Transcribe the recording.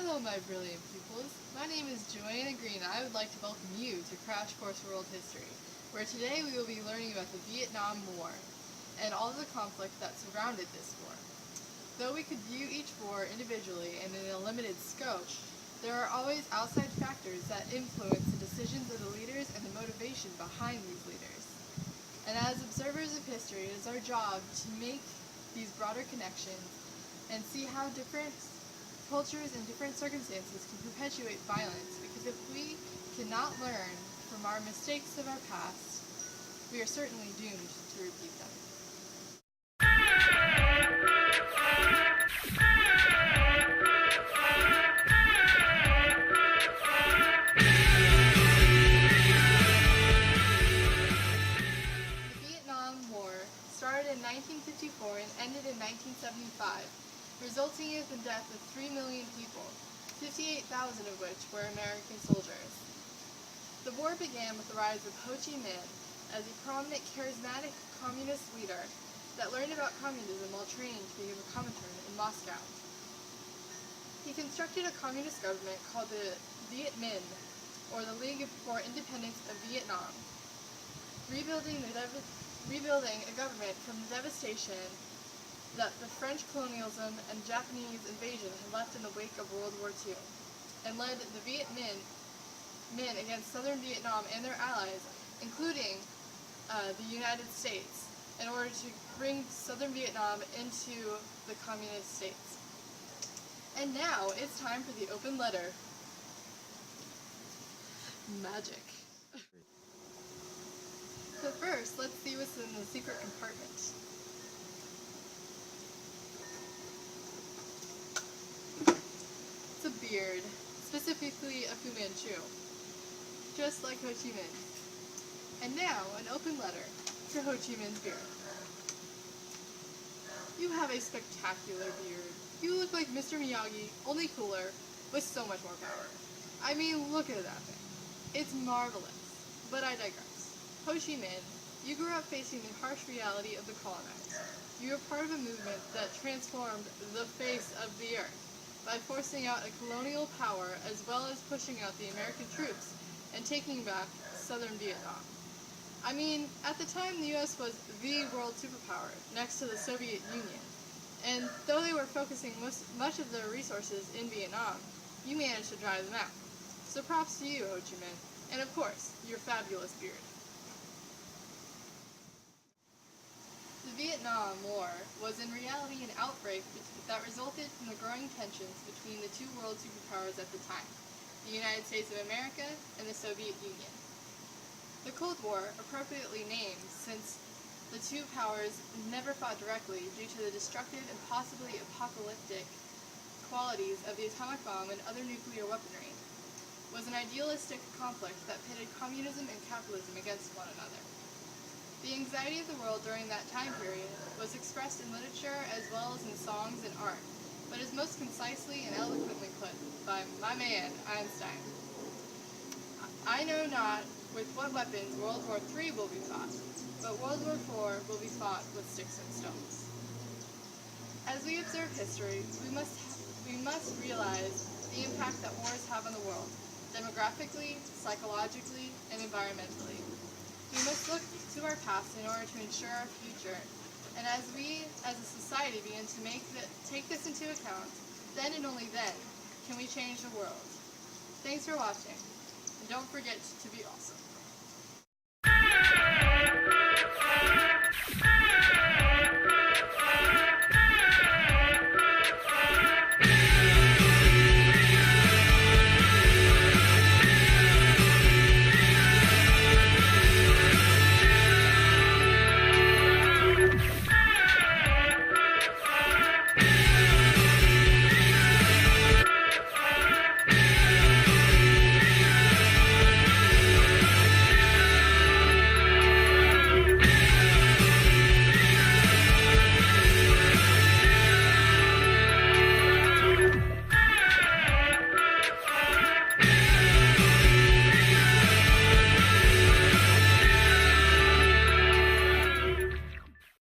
Hello, my brilliant pupils. My name is Joanna Green, and I would like to welcome you to Crash Course World History, where today we will be learning about the Vietnam War and all of the conflict that surrounded this war. Though we could view each war individually and in a limited scope, there are always outside factors that influence the decisions of the leaders and the motivation behind these leaders. And as observers of history, it is our job to make these broader connections and see how different cultures and different circumstances can perpetuate violence, because if we cannot learn from our mistakes of our past, we are certainly doomed to repeat them. The Vietnam War started in 1954 and ended in 1975, resulting in the death of 3 million people, 58,000 of which were American soldiers. The war began with the rise of Ho Chi Minh as a prominent, charismatic communist leader that learned about communism while training to become a Comintern in Moscow. He constructed a communist government called the Viet Minh, or the League for Independence of Vietnam, rebuilding a government from the devastation that the French colonialism and Japanese invasion had left in the wake of World War II, and led the Viet Minh against southern Vietnam and their allies, including the United States, in order to bring southern Vietnam into the communist states. And now it's time for the open letter. Magic. So first, let's see what's in the secret compartment. It's a beard, specifically a Fu Manchu, just like Ho Chi Minh. And now, an open letter to Ho Chi Minh's beard. You have a spectacular beard. You look like Mr. Miyagi, only cooler, with so much more power. I mean, look at that thing. It's marvelous. But I digress. Ho Chi Minh, you grew up facing the harsh reality of the colonized. You were part of a movement that transformed the face of the earth by forcing out a colonial power as well as pushing out the American troops and taking back southern Vietnam. I mean, at the time the US was the world superpower next to the Soviet Union, and though they were focusing much of their resources in Vietnam, you managed to drive them out. So props to you, Ho Chi Minh, and of course, your fabulous beard. The Vietnam War was in reality an outbreak that resulted from the growing tensions between the two world superpowers at the time, the United States of America and the Soviet Union. The Cold War, appropriately named since the two powers never fought directly due to the destructive and possibly apocalyptic qualities of the atomic bomb and other nuclear weaponry, was an idealistic conflict that pitted communism and capitalism against one another. The anxiety of the world during that time period was expressed in literature as well as in songs and art, but is most concisely and eloquently put by my man, Einstein. I know not with what weapons World War III will be fought, but World War IV will be fought with sticks and stones. As we observe history, we must realize the impact that wars have on the world, demographically, psychologically, and environmentally. We must look to our past in order to ensure our future, and as we, as a society, begin to take this into account, then and only then can we change the world. Thanks for watching, and don't forget to be awesome.